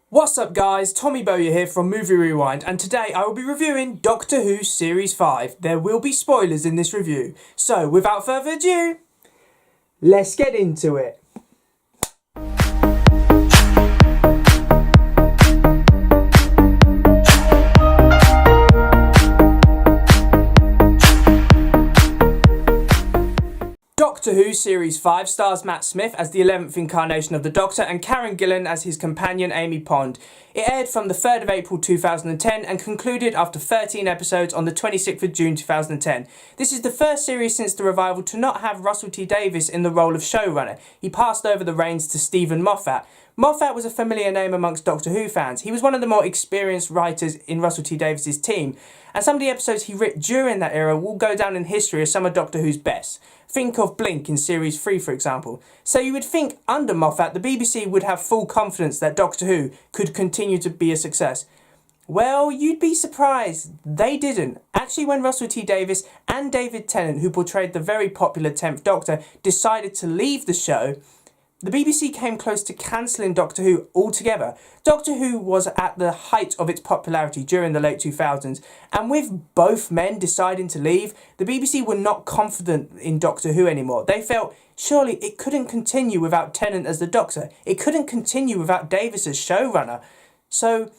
What's up guys, Tommy Bowyer here from Movie Rewind, and today I will be reviewing Doctor Who Series 5. There will be spoilers in this review, so without further ado, let's get into it. Doctor Who Series 5 stars Matt Smith as the 11th incarnation of the Doctor and Karen Gillan as his companion Amy Pond. It aired from the 3rd of April 2010 and concluded after 13 episodes on the 26th of June 2010. This is the first series since the revival to not have Russell T Davies in the role of showrunner. He passed over the reins to Steven Moffat. Moffat was a familiar name amongst Doctor Who fans. He was one of the more experienced writers in Russell T Davies' team, and some of the episodes he wrote during that era will go down in history as some of Doctor Who's best. Think of Blink in Series 3, for example. So you would think under Moffat the BBC would have full confidence that Doctor Who could continue to be a success. Well, you'd be surprised. They didn't. Actually, when Russell T Davies and David Tennant, who portrayed the very popular 10th Doctor, decided to leave the show, the BBC came close to cancelling Doctor Who altogether. Doctor Who was at the height of its popularity during the late 2000s, and with both men deciding to leave, the BBC were not confident in Doctor Who anymore. They felt surely it couldn't continue without Tennant as the Doctor. It couldn't continue without Davies as showrunner. So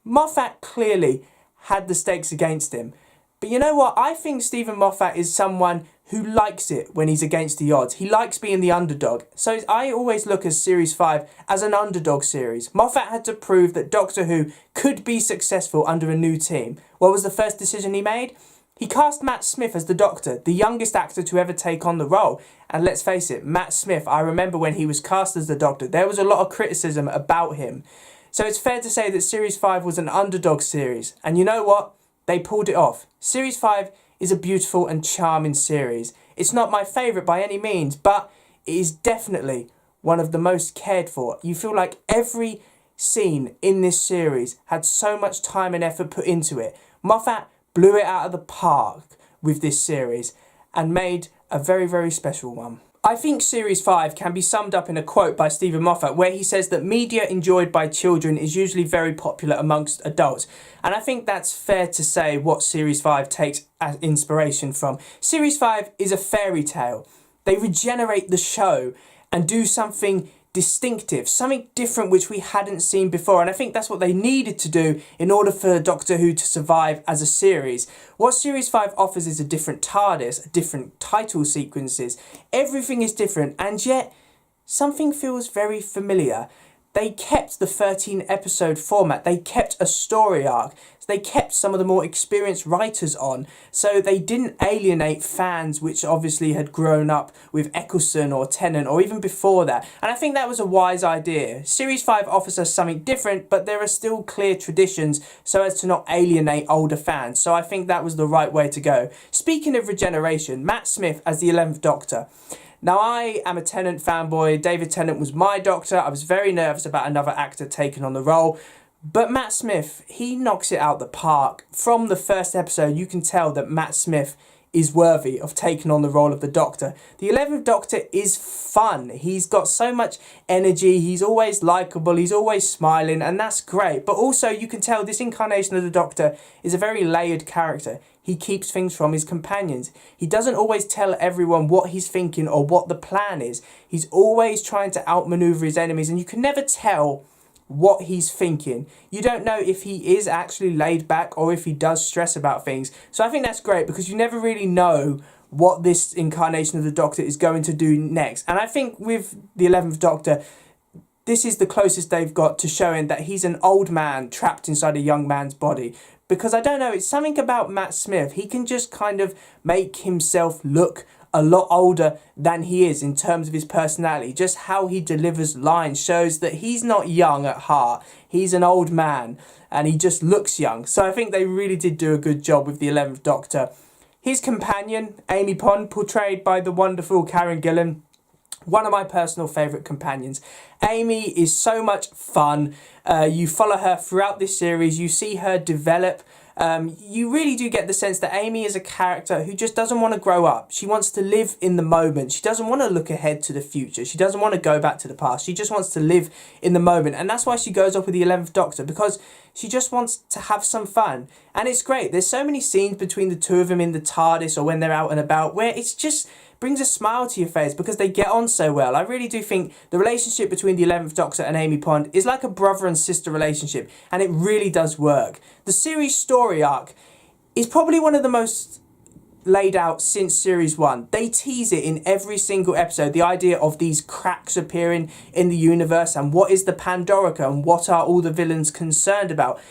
Moffat clearly had the stakes against him. But you know what? I think Steven Moffat is someone who likes it when he's against the odds. He likes being the underdog. So I always look at Series 5 as an underdog series. Moffat had to prove that Doctor Who could be successful under a new team. What was the first decision he made? He cast Matt Smith as the Doctor, the youngest actor to ever take on the role. And let's face it, Matt Smith, I remember when he was cast as the Doctor, there was a lot of criticism about him. So it's fair to say that Series 5 was an underdog series. And you know what? They pulled it off. Series 5 is a beautiful and charming series. It's not my favourite by any means, but it is definitely one of the most cared for. You feel like every scene in this series had so much time and effort put into it. Moffat blew it out of the park with this series and made a very, very special one. I think Series 5 can be summed up in a quote by Steven Moffat where he says that media enjoyed by children is usually very popular amongst adults. And I think that's fair to say what Series 5 takes as inspiration from. Series 5 is a fairy tale. They regenerate the show and do something distinctive, something different which we hadn't seen before, and I think that's what they needed to do in order for Doctor Who to survive as a series. What Series 5 offers is a different TARDIS, different title sequences, everything is different, and yet something feels very familiar. They kept the 13 episode format, they kept a story arc, they kept some of the more experienced writers on, so they didn't alienate fans which obviously had grown up with Eccleston or Tennant or even before that, and I think that was a wise idea. Series 5 offers us something different, but there are still clear traditions so as to not alienate older fans, so I think that was the right way to go. Speaking of regeneration, Matt Smith as the 11th Doctor. Now, I am a Tennant fanboy. David Tennant was my Doctor. I was very nervous about another actor taking on the role. But Matt Smith, he knocks it out the park. From the first episode, you can tell that Matt Smith is worthy of taking on the role of the Doctor. The 11th Doctor is fun. He's got so much energy. He's always likeable. He's always smiling, and that's great. But also, you can tell this incarnation of the Doctor is a very layered character. He keeps things from his companions. He doesn't always tell everyone what he's thinking or what the plan is. He's always trying to outmaneuver his enemies, and you can never tell what he's thinking. You don't know if he is actually laid back or if he does stress about things. So I think that's great because you never really know what this incarnation of the Doctor is going to do next. And I think with the 11th Doctor, this is the closest they've got to showing that he's an old man trapped inside a young man's body. Because I don't know, it's something about Matt Smith. He can just kind of make himself look a lot older than he is in terms of his personality. Just how he delivers lines shows that he's not young at heart. He's an old man and he just looks young. So I think they really did do a good job with the 11th Doctor. His companion, Amy Pond, portrayed by the wonderful Karen Gillan, one of my personal favourite companions. Amy is so much fun. You follow her throughout this series. You see her develop. You really do get the sense that Amy is a character who just doesn't want to grow up. She wants to live in the moment. She doesn't want to look ahead to the future. She doesn't want to go back to the past. She just wants to live in the moment. And that's why she goes off with the 11th Doctor, because she just wants to have some fun. And it's great. There's so many scenes between the two of them in the TARDIS or when they're out and about where it's just brings a smile to your face because they get on so well. I really do think the relationship between the 11th Doctor and Amy Pond is like a brother and sister relationship, and it really does work. The series story arc is probably one of the most laid out since series 1. They tease it in every single episode, the idea of these cracks appearing in the universe and what is the Pandorica and what are all the villains concerned about.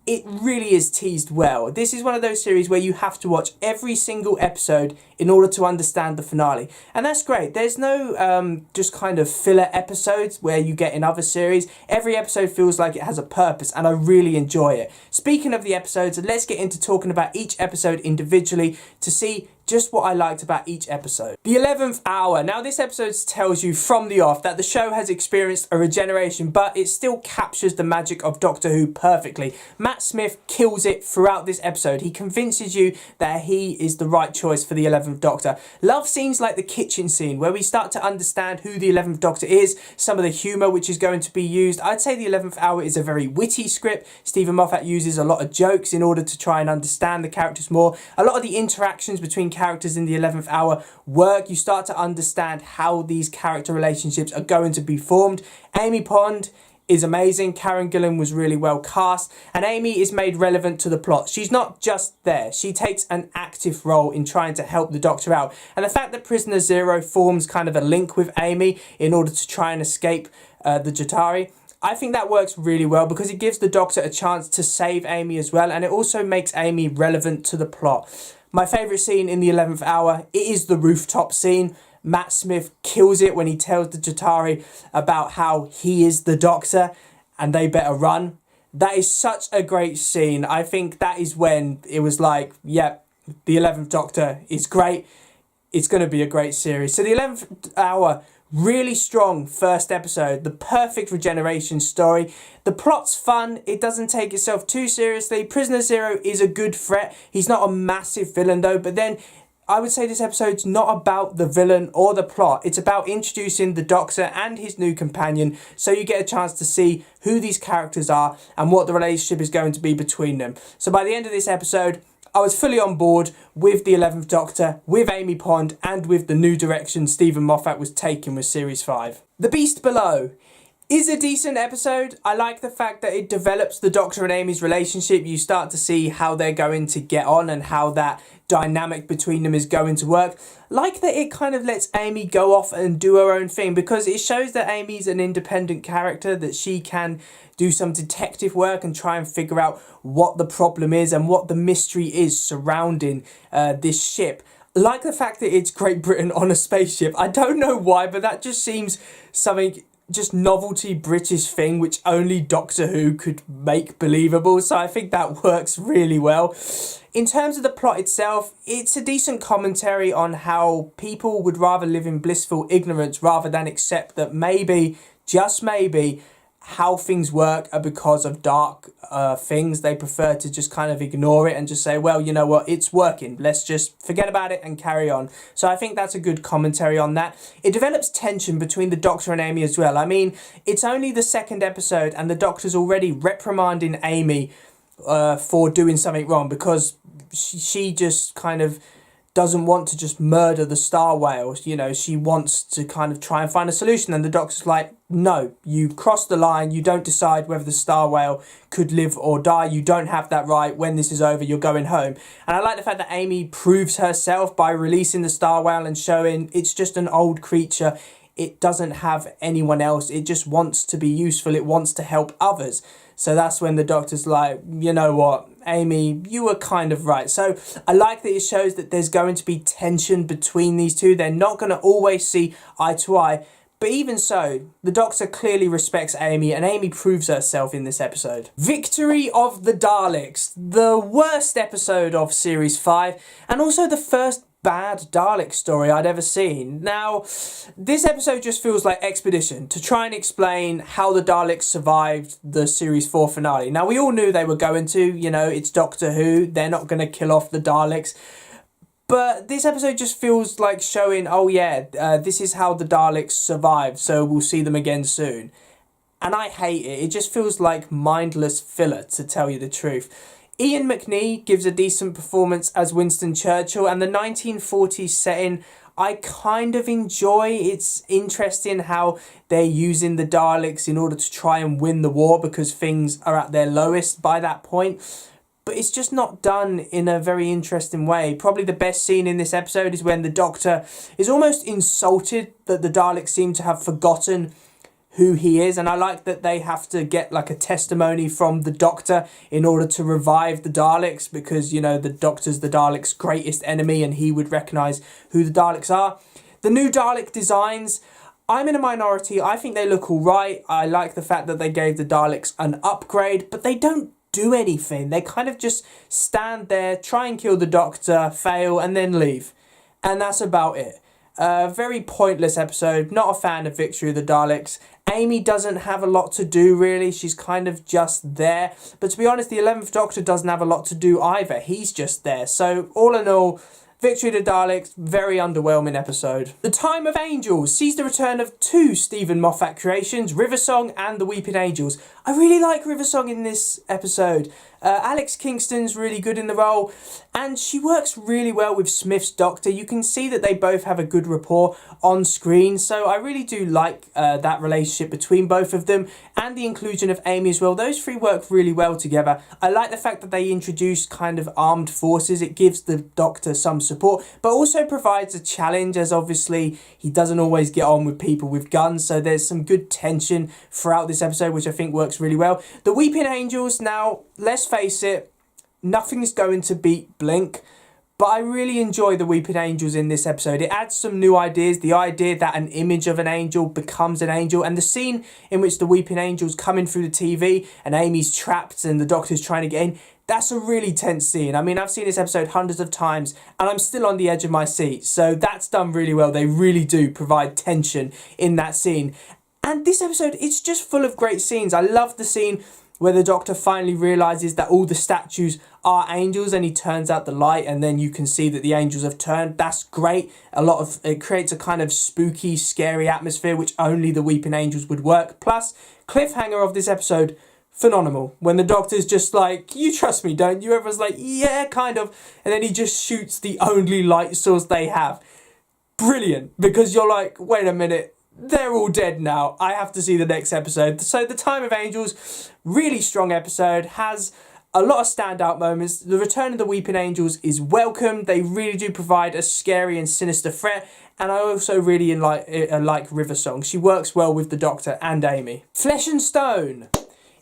It really is teased well. This is one of those series where you have to watch every single episode in order to understand the finale. And that's great. There's no just kind of filler episodes where you get in other series. Every episode feels like it has a purpose, and I really enjoy it. Speaking of the episodes, let's get into talking about each episode individually to see just what I liked about each episode. The 11th Hour. Now this episode tells you from the off that the show has experienced a regeneration, but it still captures the magic of Doctor Who perfectly. Matt Smith kills it throughout this episode. He convinces you that he is the right choice for the 11th Doctor. Love scenes like the kitchen scene where we start to understand who the 11th Doctor is, some of the humour which is going to be used. I'd say the 11th Hour is a very witty script. Steven Moffat uses a lot of jokes in order to try and understand the characters more. A lot of the interactions between characters in the 11th Hour work. You start to understand how these character relationships are going to be formed. Amy Pond is amazing. Karen Gillan was really well cast, and Amy is made relevant to the plot. She's not just there. She takes an active role in trying to help the Doctor out. And the fact that Prisoner Zero forms kind of a link with Amy in order to try and escape the Jatari, I think that works really well because it gives the Doctor a chance to save Amy as well, and it also makes Amy relevant to the plot. My favourite scene in the 11th Hour, it is the rooftop scene. Matt Smith kills it when he tells the Jatari about how he is the Doctor and they better run. That is such a great scene. I think that is when it was like, yep, the 11th Doctor is great. It's going to be a great series. So the 11th Hour, really strong first episode, the perfect regeneration story. The plot's fun, it doesn't take itself too seriously. Prisoner Zero is a good threat. He's not a massive villain though, but then I would say this episode's not about the villain or the plot. It's about introducing the Doctor and his new companion, so you get a chance to see who these characters are and what the relationship is going to be between them. So by the end of this episode, I was fully on board with the 11th Doctor, with Amy Pond, and with the new direction Steven Moffat was taking with Series 5. The Beast Below is a decent episode. I like the fact that it develops the Doctor and Amy's relationship. You start to see how they're going to get on and how that dynamic between them is going to work. Like that it kind of lets Amy go off and do her own thing, because it shows that Amy's an independent character, that she can do some detective work and try and figure out what the problem is and what the mystery is surrounding this ship. Like the fact that it's Great Britain on a spaceship. I don't know why, but that just seems something, just novelty British thing which only Doctor Who could make believable, so I think that works really well. In terms of the plot itself, it's a decent commentary on how people would rather live in blissful ignorance rather than accept that maybe, just maybe, how things work are because of dark things. They prefer to just kind of ignore it and just say, well, you know what, it's working, let's just forget about it and carry on. So I think that's a good commentary on that. It develops tension between the Doctor and Amy as well. I mean, it's only the second episode and the Doctor's already reprimanding Amy for doing something wrong, because she just kind of doesn't want to just murder the star whales. You know, she wants to kind of try and find a solution, and the Doctor's like, no, you crossed the line, you don't decide whether the star whale could live or die, you don't have that right. When this is over, you're going home. And I like the fact that Amy proves herself by releasing the star whale and showing it's just an old creature. It doesn't have anyone else, it just wants to be useful, it wants to help others. So that's when the Doctor's like, you know what, Amy, you were kind of right. So I like that it shows that there's going to be tension between these two. They're not going to always see eye to eye. But even so, the Doctor clearly respects Amy, and Amy proves herself in this episode. Victory of the Daleks, the worst episode of Series 5, and also the first bad Dalek story I'd ever seen. Now, this episode just feels like exposition to try and explain how the Daleks survived the series 4 finale. Now, we all knew they were going to, you know, it's Doctor Who, they're not going to kill off the Daleks. But this episode just feels like showing, oh yeah, this is how the Daleks survived, so we'll see them again soon. And I hate it. It just feels like mindless filler, to tell you the truth. Ian McNee gives a decent performance as Winston Churchill, and the 1940s setting I kind of enjoy. It's interesting how they're using the Daleks in order to try and win the war because things are at their lowest by that point. But it's just not done in a very interesting way. Probably the best scene in this episode is when the Doctor is almost insulted that the Daleks seem to have forgotten who he is. And I like that they have to get like a testimony from the Doctor in order to revive the Daleks because, you know, the Doctor's the Daleks' greatest enemy and he would recognise who the Daleks are. The new Dalek designs, I'm in a minority. I think they look all right. I like the fact that they gave the Daleks an upgrade, but they don't do anything. They kind of just stand there, try and kill the Doctor, fail, and then leave. And that's about it. Very pointless episode. Not a fan of Victory of the Daleks. Amy doesn't have a lot to do, really. She's kind of just there. But to be honest, the 11th Doctor doesn't have a lot to do either. He's just there. So, all in all, Victory of the Daleks, very underwhelming episode. The Time of Angels sees the return of two Steven Moffat creations, Riversong and The Weeping Angels. I really like Riversong in this episode. Alex Kingston's really good in the role, and she works really well with Smith's Doctor. You can see that they both have a good rapport on screen, so I really do like that relationship between both of them, and the inclusion of Amy as well. Those three work really well together. I like the fact that they introduce kind of armed forces. It gives the Doctor some support, but also provides a challenge, as obviously he doesn't always get on with people with guns, so there's some good tension throughout this episode, which I think works really well. The Weeping Angels, now, let's face it, nothing's going to beat Blink, but I really enjoy the Weeping Angels in this episode. It adds some new ideas, the idea that an image of an angel becomes an angel, and the scene in which the Weeping Angels come in through the TV and Amy's trapped and the Doctor's trying to get in. That's a really tense scene. I mean, I've seen this episode hundreds of times and I'm still on the edge of my seat. So that's done really well. They really do provide tension in that scene. And this episode, it's just full of great scenes. I love the scene where the Doctor finally realises that all the statues are angels and he turns out the light and then you can see that the angels have turned. That's great. It creates a kind of spooky, scary atmosphere which only the Weeping Angels would work. Plus, cliffhanger of this episode, phenomenal. When the Doctor's just like, you trust me, don't you? Everyone's like, yeah, kind of. And then he just shoots the only light source they have. Brilliant. Because you're like, wait a minute, they're all dead now. I have to see the next episode. So The Time of Angels, really strong episode, has a lot of standout moments. The return of the Weeping Angels is welcome. They really do provide a scary and sinister threat. And I also really like Riversong. She works well with the Doctor and Amy. Flesh and Stone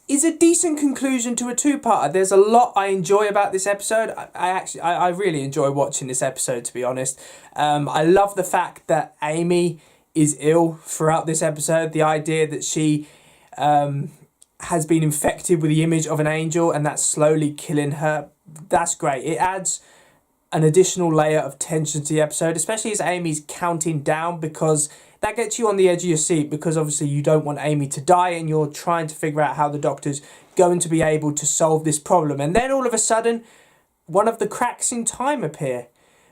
is a decent conclusion to a two-parter. There's a lot I enjoy about this episode. I really enjoy watching this episode, to be honest. I love the fact that Amy is ill throughout this episode. The idea that she has been infected with the image of an angel and that's slowly killing her. That's great. It adds an additional layer of tension to the episode, especially as Amy's counting down, because that gets you on the edge of your seat, because obviously you don't want Amy to die and you're trying to figure out how the Doctor's going to be able to solve this problem. And then all of a sudden, one of the cracks in time appear,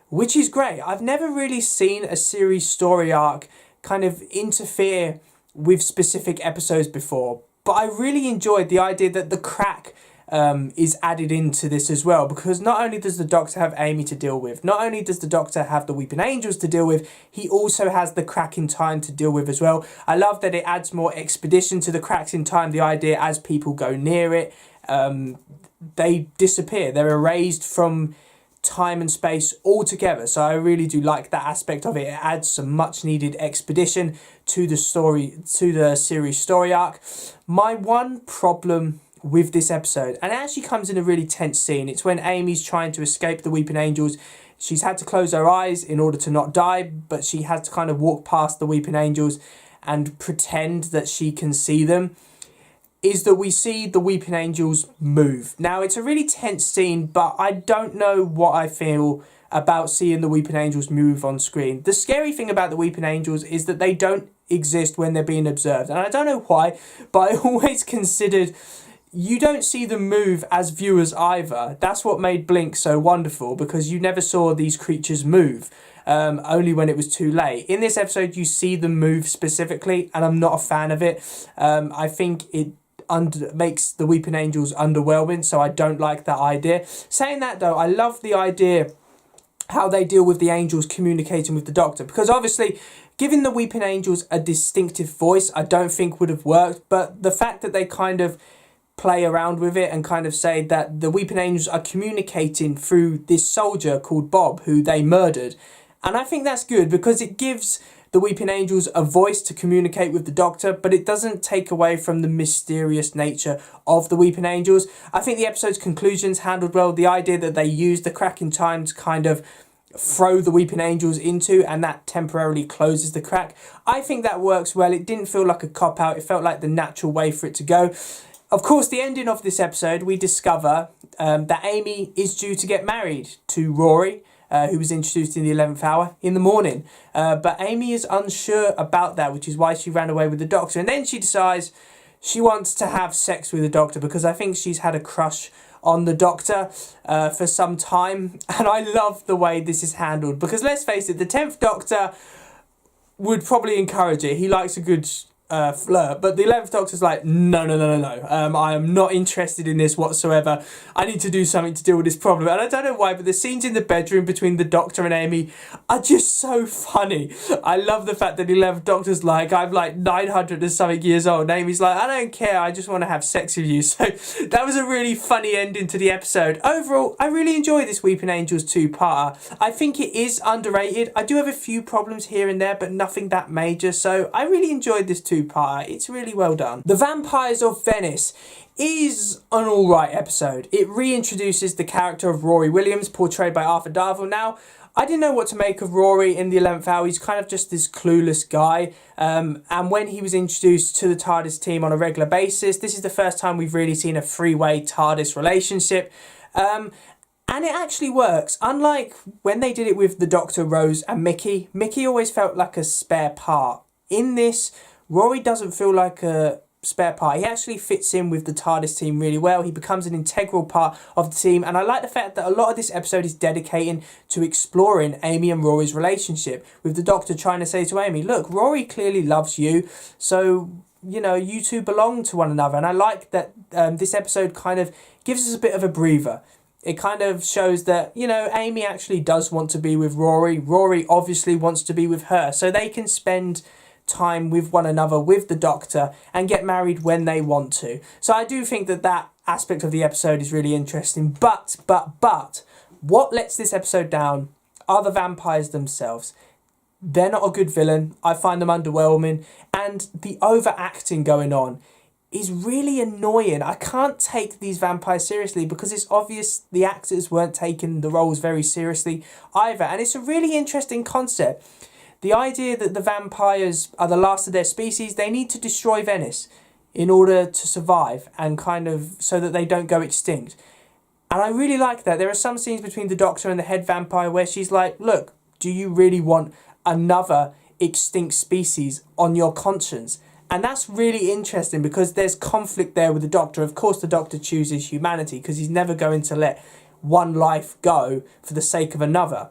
which is great. I've never really seen a series story arc kind of interfere with specific episodes before, but I really enjoyed the idea that the crack is added into this as well, because not only does the Doctor have Amy to deal with, not only does the Doctor have the Weeping Angels to deal with, he also has the crack in time to deal with as well. I love that it adds more expedition to the cracks in time. The idea as people go near it, they disappear. They're erased from time and space altogether. So I really do like that aspect of it. It adds some much needed expedition to the story, to the series story arc. My one problem with this episode, and it actually comes in a really tense scene, it's when Amy's trying to escape the Weeping Angels. She's had to close her eyes in order to not die, but she has to kind of walk past the Weeping Angels and pretend that she can see them, is that we see the Weeping Angels move. Now, it's a really tense scene, but I don't know what I feel about seeing the Weeping Angels move on screen. The scary thing about the Weeping Angels is that they don't exist when they're being observed. And I don't know why, but I always considered you don't see them move as viewers either. That's what made Blink so wonderful, because you never saw these creatures move. Only when it was too late. In this episode, you see them move specifically, and I'm not a fan of it. I think it makes the Weeping Angels underwhelming, so I don't like that idea. Saying that though, I love the idea how they deal with the angels communicating with the Doctor, because obviously giving the Weeping Angels a distinctive voice I don't think would have worked, but the fact that they kind of play around with it and kind of say that the Weeping Angels are communicating through this soldier called Bob who they murdered. And I think that's good, because it gives the Weeping Angels a voice to communicate with the Doctor, but it doesn't take away from the mysterious nature of the Weeping Angels. I think the episode's conclusions handled well. The idea that they used the crack in time to kind of throw the Weeping Angels into, and that temporarily closes the crack, I think that works well. It didn't feel like a cop-out. It felt like the natural way for it to go. Of course, the ending of this episode, we discover that Amy is due to get married to Rory, who was introduced in the 11th hour, in the morning. But Amy is unsure about that, which is why she ran away with the Doctor. And then she decides she wants to have sex with the Doctor, because I think she's had a crush on the Doctor for some time. And I love the way this is handled, because let's face it, the 10th Doctor would probably encourage it. He likes a good flirt, but the 11th Doctor's like, no, I am not interested in this whatsoever. I need to do something to deal with this problem. And I don't know why, but the scenes in the bedroom between the Doctor and Amy are just so funny. I love the fact that the 11th Doctor's like, I'm like 900 and something years old, and Amy's like, I don't care, I just want to have sex with you. So that was a really funny ending to the episode. Overall, I really enjoy this Weeping Angels two-parter. I think it is underrated. I do have a few problems here and there, but nothing that major, so I really enjoyed this two-parter. It's really well done. The Vampires of Venice is an alright episode. It reintroduces the character of Rory Williams, portrayed by Arthur Darvill. Now, I didn't know what to make of Rory in the 11th hour. He's kind of just this clueless guy. And when he was introduced to the TARDIS team on a regular basis, this is the first time we've really seen a three-way TARDIS relationship. And it actually works. Unlike when they did it with the Doctor, Rose and Mickey, Mickey always felt like a spare part. In this, Rory doesn't feel like a spare part. He actually fits in with the TARDIS team really well. He becomes an integral part of the team, and I like the fact that a lot of this episode is dedicating to exploring Amy and Rory's relationship, with the Doctor trying to say to Amy, look, Rory clearly loves you, so, you know, you two belong to one another. And I like that this episode kind of gives us a bit of a breather. It kind of shows that, you know, Amy actually does want to be with Rory. Rory obviously wants to be with her, so they can spend time with one another, with the Doctor, and get married when they want to. So I do think that that aspect of the episode is really interesting. But what lets this episode down are the vampires themselves. They're not a good villain. I find them underwhelming, and the overacting going on is really annoying. I can't take these vampires seriously, because it's obvious the actors weren't taking the roles very seriously either. And it's a really interesting concept. The idea that the vampires are the last of their species, they need to destroy Venice in order to survive, and kind of so that they don't go extinct. And I really like that. There are some scenes between the Doctor and the head vampire where she's like, look, do you really want another extinct species on your conscience? And that's really interesting, because there's conflict there with the Doctor. Of course, the Doctor chooses humanity, because he's never going to let one life go for the sake of another.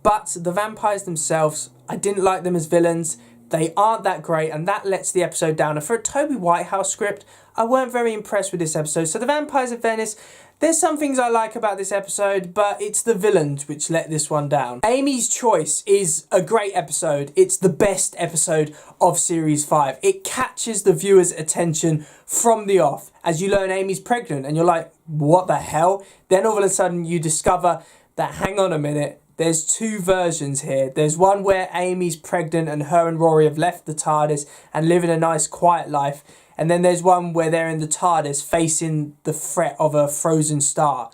But the vampires themselves, I didn't like them as villains. They aren't that great, and that lets the episode down. And for a Toby Whitehouse script, I weren't very impressed with this episode. So the Vampires of Venice, there's some things I like about this episode, but it's the villains which let this one down. Amy's Choice is a great episode. It's the best episode of Series 5. It catches the viewer's attention from the off, as you learn Amy's pregnant, and you're like, what the hell? Then all of a sudden you discover that, hang on a minute, there's two versions here. There's one where Amy's pregnant and her and Rory have left the TARDIS and living a nice quiet life. And then there's one where they're in the TARDIS facing the threat of a frozen star.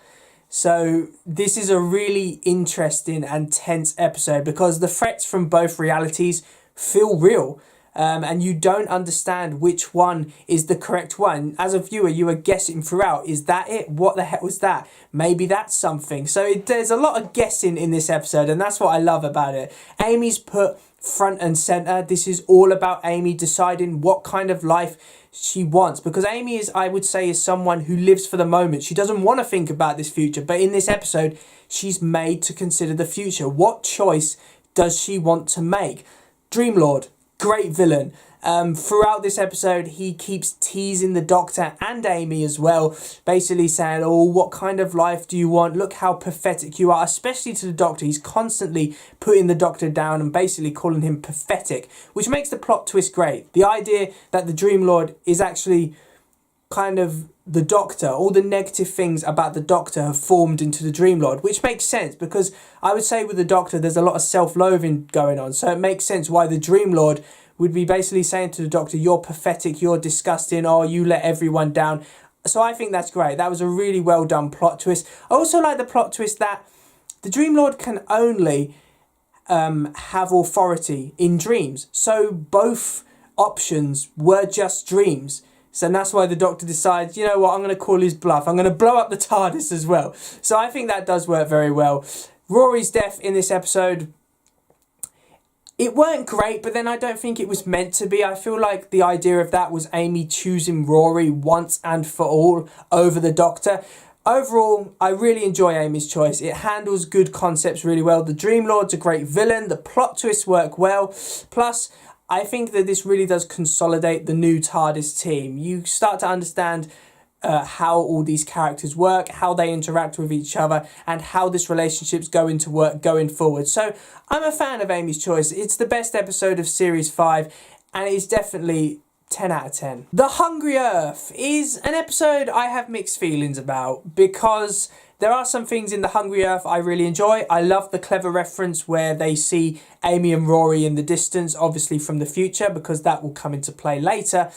So this is a really interesting and tense episode, because the threats from both realities feel real. and you don't understand which one is the correct one. As a viewer, you are guessing throughout. Is that it? What the heck was that? Maybe that's something. So there's a lot of guessing in this episode, and that's what I love about it. Amy's put front and center. This is all about Amy deciding what kind of life she wants, because Amy is, I would say, is someone who lives for the moment. She doesn't want to think about this future, but in this episode she's made to consider the future. What choice does she want to make? Dreamlord, great villain. Throughout this episode, he keeps teasing the Doctor and Amy as well, basically saying, oh, what kind of life do you want? Look how pathetic you are, especially to the Doctor. He's constantly putting the Doctor down and basically calling him pathetic, which makes the plot twist great. The idea that the Dreamlord is actually kind of the Doctor, all the negative things about the Doctor have formed into the Dreamlord, which makes sense, because I would say with the Doctor there's a lot of self-loathing going on, so it makes sense why the Dreamlord would be basically saying to the Doctor, you're pathetic, you're disgusting, oh, you let everyone down. So I think that's great. That was a really well done plot twist. I also like the plot twist that the Dreamlord can only have authority in dreams. So both options were just dreams. So that's why the Doctor decides, you know what, I'm going to call his bluff. I'm going to blow up the TARDIS as well. So I think that does work very well. Rory's death in this episode, it weren't great, but then I don't think it was meant to be. I feel like the idea of that was Amy choosing Rory once and for all over the Doctor. Overall, I really enjoy Amy's choice. It handles good concepts really well. The Dreamlord's a great villain. The plot twists work well. Plus, I think that this really does consolidate the new TARDIS team. You start to understand how all these characters work, how they interact with each other, and how this relationship's going to work going forward. So I'm a fan of Amy's choice. It's the best episode of Series 5, and it's definitely 10 out of 10. The Hungry Earth is an episode I have mixed feelings about, because there are some things in The Hungry Earth I really enjoy. I love the clever reference where they see Amy and Rory in the distance, obviously from the future, because that will come into play later.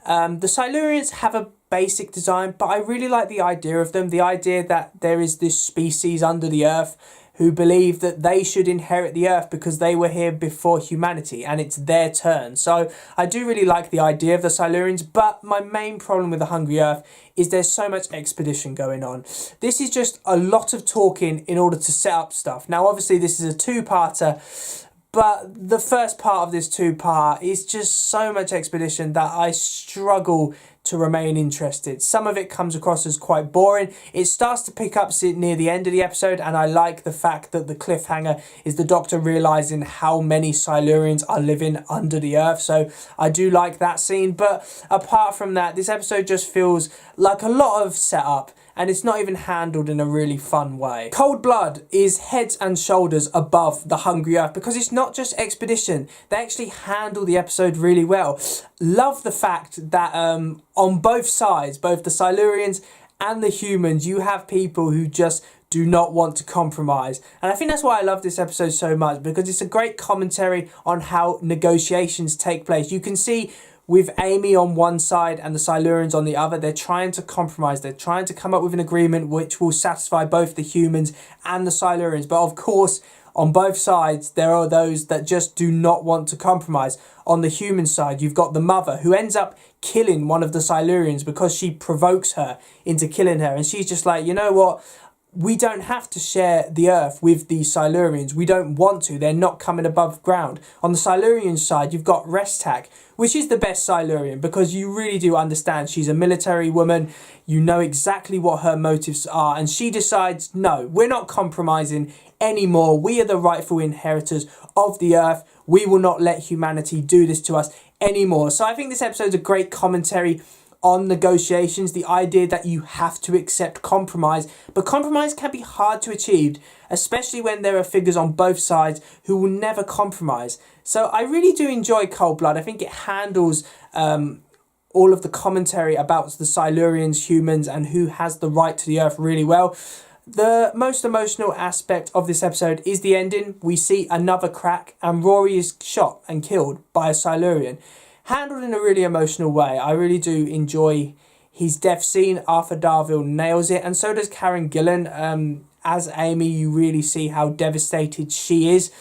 The Silurians have a basic design, but I really like the idea of them. The idea that there is this species under the Earth who believe that they should inherit the Earth because they were here before humanity and it's their turn. So I do really like the idea of the Silurians, but my main problem with the Hungry Earth is there's so much expedition going on. This is just a lot of talking in order to set up stuff. Now, obviously, this is a two-parter, but the first part of this two-part is just so much expedition that I struggle to remain interested. Some of it comes across as quite boring. It starts to pick up near the end of the episode, and I like the fact that the cliffhanger is the Doctor realising how many Silurians are living under the Earth. So I do like that scene, but apart from that, this episode just feels like a lot of setup, and it's not even handled in a really fun way. Cold Blood is heads and shoulders above The Hungry Earth because it's not just expedition. They actually handle the episode really well. Love the fact that on both sides, both the Silurians and the humans, you have people who just do not want to compromise. And I think that's why I love this episode so much, because it's a great commentary on how negotiations take place. You can see with Amy on one side and the Silurians on the other, they're trying to compromise. They're trying to come up with an agreement which will satisfy both the humans and the Silurians. But of course, on both sides, there are those that just do not want to compromise. On the human side, you've got the mother who ends up killing one of the Silurians because she provokes her into killing her. And she's just like, you know what? We don't have to share the Earth with the Silurians. We don't want to. They're not coming above ground. On the Silurian side, you've got Restak, which is the best Silurian because you really do understand. She's a military woman. You know exactly what her motives are. And she decides, no, we're not compromising anymore. We are the rightful inheritors of the Earth. We will not let humanity do this to us anymore. So I think this episode is a great commentary on negotiations, the idea that you have to accept compromise, but compromise can be hard to achieve, especially when there are figures on both sides who will never compromise. So I really do enjoy Cold Blood. I think it handles all of the commentary about the Silurians, humans, and who has the right to the Earth really well. The most emotional aspect of this episode is the ending. We see another crack and Rory is shot and killed by a Silurian. Handled in a really emotional way. I really do enjoy his death scene. Arthur Darvill nails it, and so does Karen Gillan. As Amy, you really see how devastated she is.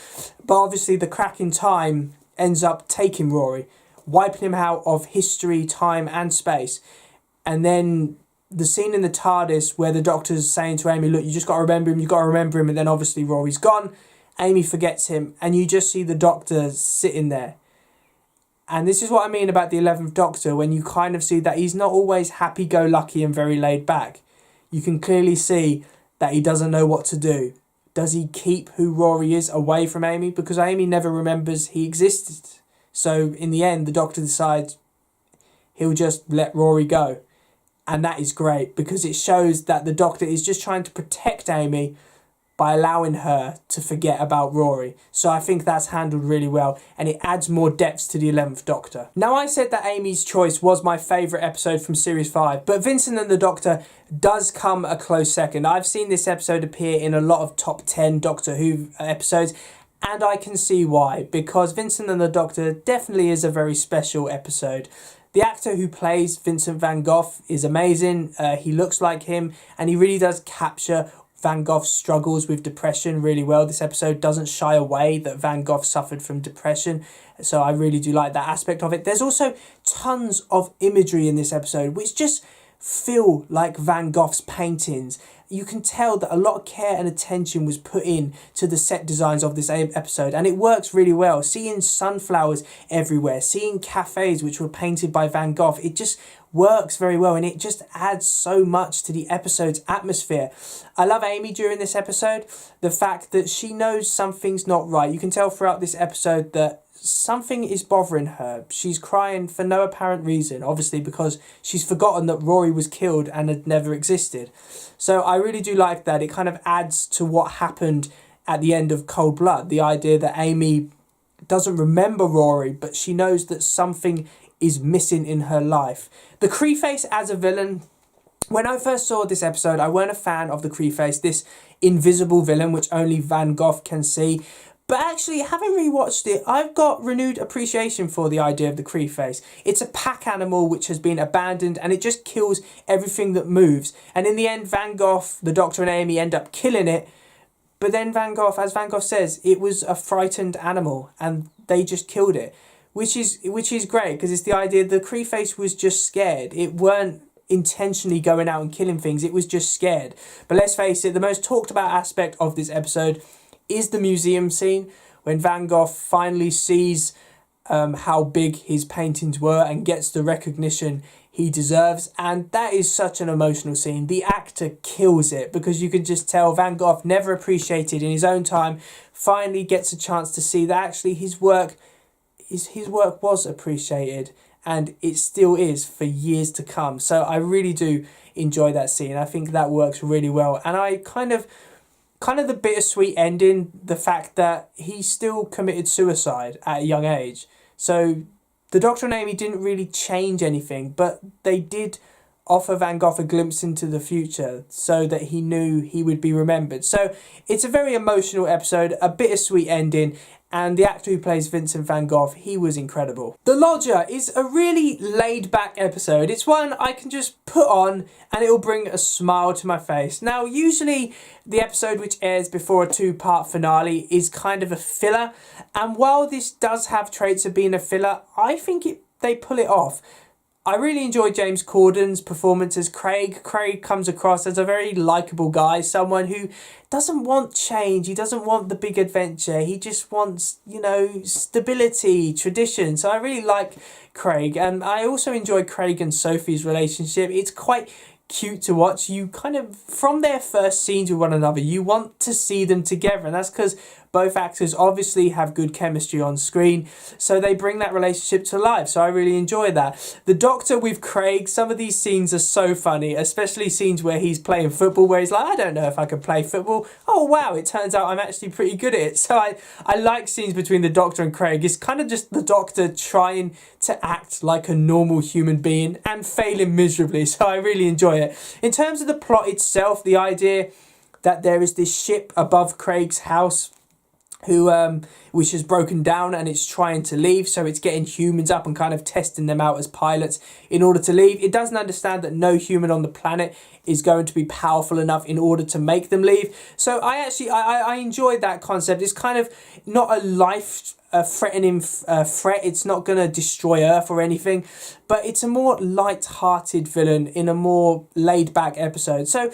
But obviously the crack in time ends up taking Rory, wiping him out of history, time and space. And then the scene in the TARDIS where the Doctor's saying to Amy, look, you just got to remember him, you got to remember him. And then obviously Rory's gone. Amy forgets him. And you just see the Doctor sitting there. And this is what I mean about the 11th Doctor, when you kind of see that he's not always happy-go-lucky and very laid back. You can clearly see that he doesn't know what to do. Does he keep who Rory is away from Amy? Because Amy never remembers he existed. So in the end, the Doctor decides he'll just let Rory go. And that is great, because it shows that the Doctor is just trying to protect Amy by allowing her to forget about Rory. So I think that's handled really well, and it adds more depth to the 11th Doctor. Now, I said that Amy's Choice was my favourite episode from Series 5, but Vincent and the Doctor does come a close second. I've seen this episode appear in a lot of top 10 Doctor Who episodes, and I can see why, because Vincent and the Doctor definitely is a very special episode. The actor who plays Vincent van Gogh is amazing. He looks like him, and he really does capture Van Gogh's struggles with depression really well. This episode doesn't shy away that Van Gogh suffered from depression, so I really do like that aspect of it. There's also tons of imagery in this episode which just feel like Van Gogh's paintings. You can tell that a lot of care and attention was put in to the set designs of this episode, and it works really well. Seeing sunflowers everywhere, seeing cafes which were painted by Van Gogh, it just works very well, and it just adds so much to the episode's atmosphere. I love Amy during this episode. The fact that she knows something's not right. You can tell throughout this episode that something is bothering her. She's crying for no apparent reason, obviously because she's forgotten that Rory was killed and had never existed. So I really do like that. It kind of adds to what happened at the end of Cold Blood. The idea that Amy doesn't remember Rory, but she knows that something is missing in her life. The Creeface as a villain, when I first saw this episode, I weren't a fan of the Creeface, this invisible villain which only Van Gogh can see. But actually, having rewatched it, I've got renewed appreciation for the idea of the Creeface. It's a pack animal which has been abandoned, and it just kills everything that moves. And in the end, Van Gogh, the Doctor and Amy end up killing it. But then Van Gogh, as Van Gogh says, it was a frightened animal and they just killed it. Which is great, because it's the idea the Creeface was just scared. It weren't intentionally going out and killing things, it was just scared. But let's face it, the most talked about aspect of this episode is the museum scene, when Van Gogh finally sees how big his paintings were and gets the recognition he deserves. And that is such an emotional scene. The actor kills it, because you can just tell Van Gogh, never appreciated in his own time, finally gets a chance to see that actually his work was appreciated, and it still is for years to come. So I really do enjoy that scene. I think that works really well. And I kind of the bittersweet ending, the fact that he still committed suicide at a young age. So the Doctor and Amy didn't really change anything, but they did offer Van Gogh a glimpse into the future so that he knew he would be remembered. So it's a very emotional episode, a bittersweet ending, and the actor who plays Vincent van Gogh, he was incredible. The Lodger is a really laid-back episode. It's one I can just put on and it'll bring a smile to my face. Now, usually the episode which airs before a two-part finale is kind of a filler, and while this does have traits of being a filler, I think they pull it off. I really enjoy James Corden's performance as Craig. Craig comes across as a very likeable guy, someone who doesn't want change, he doesn't want the big adventure, he just wants, stability, tradition. So I really like Craig, and I also enjoy Craig and Sophie's relationship. It's quite cute to watch. You kind of, from their first scenes with one another, you want to see them together, and that's because both actors obviously have good chemistry on screen, so they bring that relationship to life. So I really enjoy that. The Doctor with Craig, some of these scenes are so funny, especially scenes where he's playing football, where he's like, I don't know if I can play football. Oh wow, it turns out I'm actually pretty good at it. So I like scenes between the Doctor and Craig. It's kind of just the Doctor trying to act like a normal human being and failing miserably, so I really enjoy it. In terms of the plot itself, the idea that there is this ship above Craig's house which has broken down and it's trying to leave, so it's getting humans up and kind of testing them out as pilots in order to leave. It doesn't understand that no human on the planet is going to be powerful enough in order to make them leave. So I enjoyed that concept. It's kind of not a life threatening threat. It's not going to destroy Earth or anything, but it's a more light-hearted villain in a more laid-back episode. So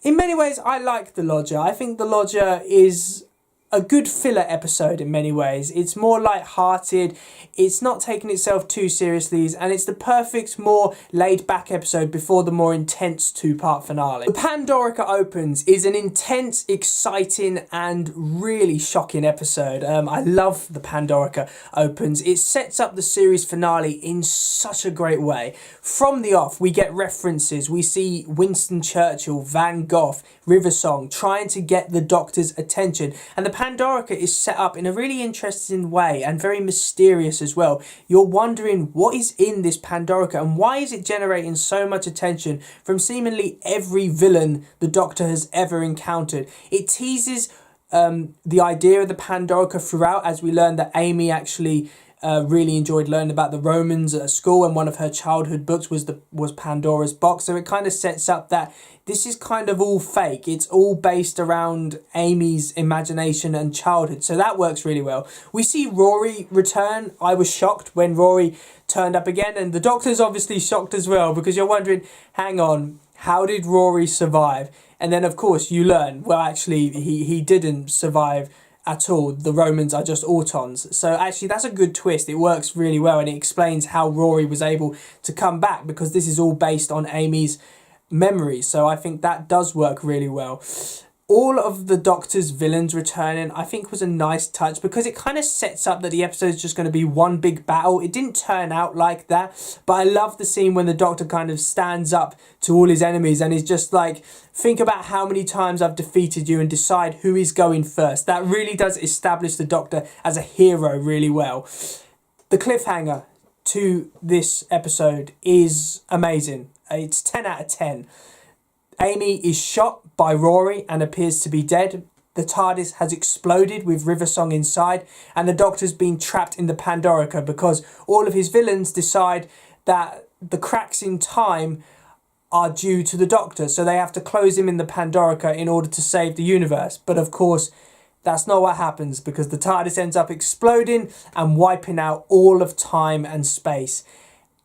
in many ways, I like The Lodger. I think The Lodger is a good filler episode in many ways. It's more light-hearted, it's not taking itself too seriously, and it's the perfect, more laid-back episode before the more intense two-part finale. The Pandorica Opens is an intense, exciting, and really shocking episode. I love the Pandorica Opens. It sets up the series finale in such a great way. From the off, we get references. We see Winston Churchill, Van Gogh, River Song trying to get the Doctor's attention, and the Pandorica is set up in a really interesting way and very mysterious as well. You're wondering what is in this Pandorica and why is it generating so much attention from seemingly every villain the Doctor has ever encountered. It teases the idea of the Pandorica throughout, as we learn that Amy actually really enjoyed learning about the Romans at school, and one of her childhood books was Pandora's Box. So it kind of sets up that this is kind of all fake. It's all based around Amy's imagination and childhood. So that works really well. We see Rory return. I was shocked when Rory turned up again, and the Doctor's obviously shocked as well, because you're wondering, hang on, how did Rory survive? And then of course you learn, well actually he didn't survive at all. The Romans are just autons. So actually that's a good twist. It works really well, and it explains how Rory was able to come back, because this is all based on Amy's memories. So I think that does work really well. All of the Doctor's villains returning, I think, was a nice touch, because it kind of sets up that the episode is just going to be one big battle. It didn't turn out like that, but I love the scene when the Doctor kind of stands up to all his enemies and is just like, think about how many times I've defeated you and decide who is going first. That really does establish the Doctor as a hero really well. The cliffhanger to this episode is amazing. It's 10 out of 10. Amy is shot by Rory and appears to be dead. The TARDIS has exploded with River Song inside, and the Doctor's been trapped in the Pandorica because all of his villains decide that the cracks in time are due to the Doctor, so they have to close him in the Pandorica in order to save the universe. But of course, that's not what happens, because the TARDIS ends up exploding and wiping out all of time and space.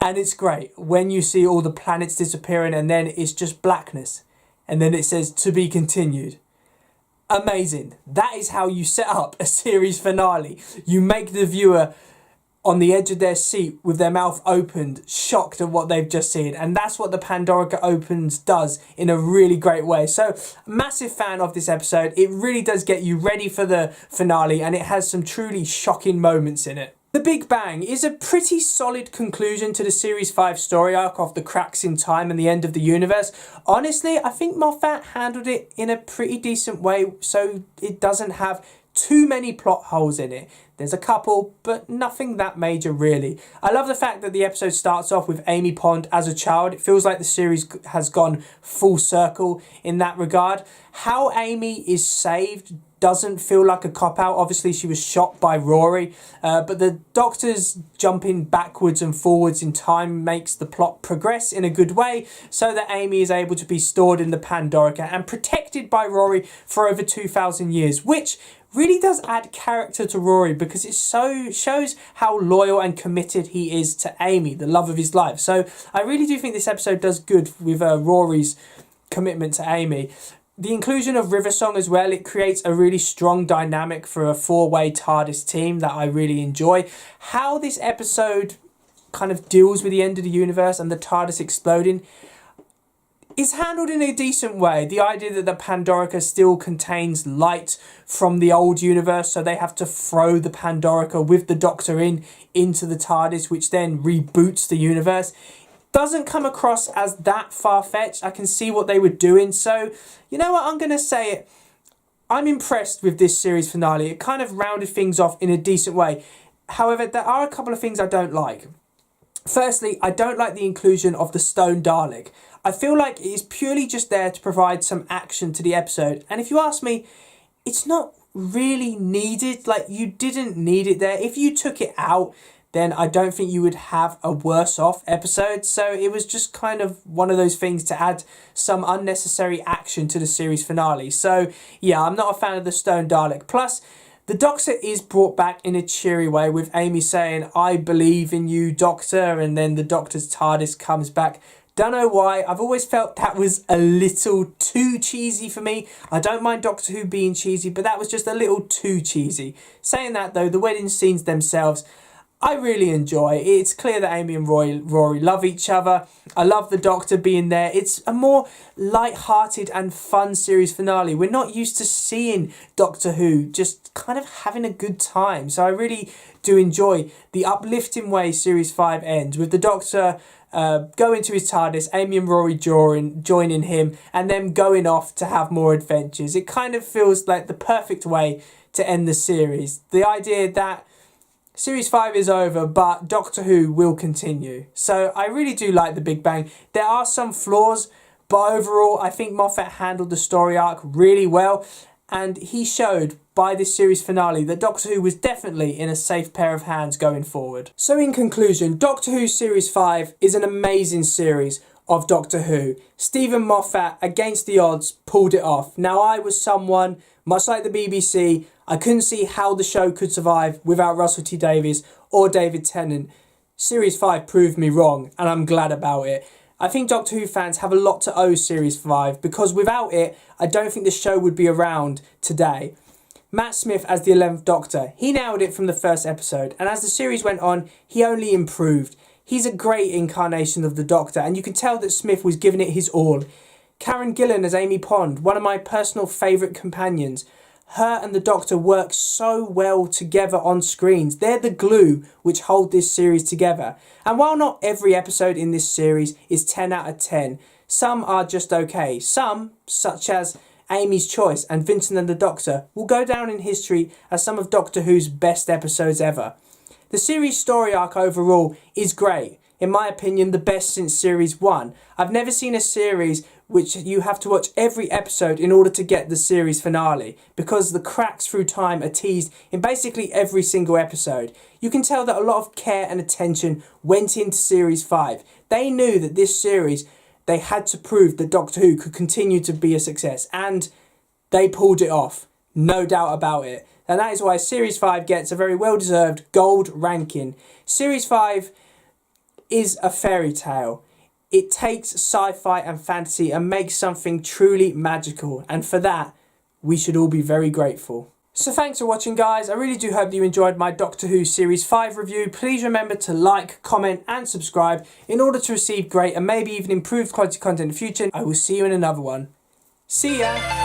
And it's great when you see all the planets disappearing and then it's just blackness. And then it says, to be continued. Amazing. That is how you set up a series finale. You make the viewer on the edge of their seat with their mouth opened, shocked at what they've just seen. And that's what the Pandorica Opens does in a really great way. So, massive fan of this episode. It really does get you ready for the finale, and it has some truly shocking moments in it. The Big Bang is a pretty solid conclusion to the Series 5 story arc of the cracks in time and the end of the universe. Honestly, I think Moffat handled it in a pretty decent way, so it doesn't have too many plot holes in it. There's a couple, but nothing that major really. I love the fact that the episode starts off with Amy Pond as a child. It feels like the series has gone full circle in that regard. How Amy is saved doesn't feel like a cop-out. Obviously, she was shot by Rory, but the Doctor's jumping backwards and forwards in time makes the plot progress in a good way, so that Amy is able to be stored in the Pandorica and protected by Rory for over 2,000 years, which really does add character to Rory, because it shows how loyal and committed he is to Amy, the love of his life. So I really do think this episode does good with Rory's commitment to Amy. The inclusion of River Song as well, it creates a really strong dynamic for a four-way TARDIS team that I really enjoy. How this episode kind of deals with the end of the universe and the TARDIS exploding is handled in a decent way. The idea that the Pandorica still contains light from the old universe, so they have to throw the Pandorica with the Doctor into the TARDIS, which then reboots the universe, doesn't come across as that far-fetched. I can see what they were doing. So, you know what, I'm going to say it. I'm impressed with this series finale. It kind of rounded things off in a decent way. However, there are a couple of things I don't like. Firstly, I don't like the inclusion of the stone Dalek. I feel like it is purely just there to provide some action to the episode. And if you ask me, it's not really needed. Like, you didn't need it there. If you took it out, then I don't think you would have a worse off episode. So it was just kind of one of those things to add some unnecessary action to the series finale. So yeah, I'm not a fan of the Stone Dalek. Plus, the Doctor is brought back in a cheery way with Amy saying, "I believe in you, Doctor," and then the Doctor's TARDIS comes back. Don't know why, I've always felt that was a little too cheesy for me. I don't mind Doctor Who being cheesy, but that was just a little too cheesy. Saying that though, the wedding scenes themselves, I really enjoy. It's clear that Amy and Rory love each other. I love the Doctor being there. It's a more light-hearted and fun series finale. We're not used to seeing Doctor Who just kind of having a good time. So I really do enjoy the uplifting way Series 5 ends, with the Doctor going to his TARDIS, Amy and Rory joining him, and them going off to have more adventures. It kind of feels like the perfect way to end the series. The idea that Series 5 is over, but Doctor Who will continue. So I really do like The Big Bang. There are some flaws, but overall I think Moffat handled the story arc really well, and he showed by this series finale that Doctor Who was definitely in a safe pair of hands going forward. So in conclusion, Doctor Who Series 5 is an amazing series of Doctor Who. Steven Moffat, against the odds, pulled it off. Now, I was someone, much like the BBC, I couldn't see how the show could survive without Russell T Davies or David Tennant. Series 5 proved me wrong, and I'm glad about it. I think Doctor Who fans have a lot to owe Series 5, because without it, I don't think the show would be around today. Matt Smith as the 11th Doctor, he nailed it from the first episode, and as the series went on, he only improved. He's a great incarnation of the Doctor, and you can tell that Smith was giving it his all. Karen Gillan as Amy Pond, one of my personal favourite companions. Her and the Doctor work so well together on screens. They're the glue which hold this series together. And while not every episode in this series is 10 out of 10, some are just okay. Some, such as Amy's Choice and Vincent and the Doctor, will go down in history as some of Doctor Who's best episodes ever. The series story arc overall is great. In my opinion, the best since Series 1. I've never seen a series which you have to watch every episode in order to get the series finale, because the cracks through time are teased in basically every single episode. You can tell that a lot of care and attention went into Series 5. They knew that this series, they had to prove that Doctor Who could continue to be a success, and they pulled it off. No doubt about it. And that is why Series 5 gets a very well-deserved gold ranking. Series 5 is a fairy tale. It takes sci-fi and fantasy and makes something truly magical, and for that, we should all be very grateful. So thanks for watching, guys. I really do hope that you enjoyed my Doctor Who Series 5 review. Please remember to like, comment and subscribe in order to receive great and maybe even improved quality content in the future. I will see you in another one. See ya!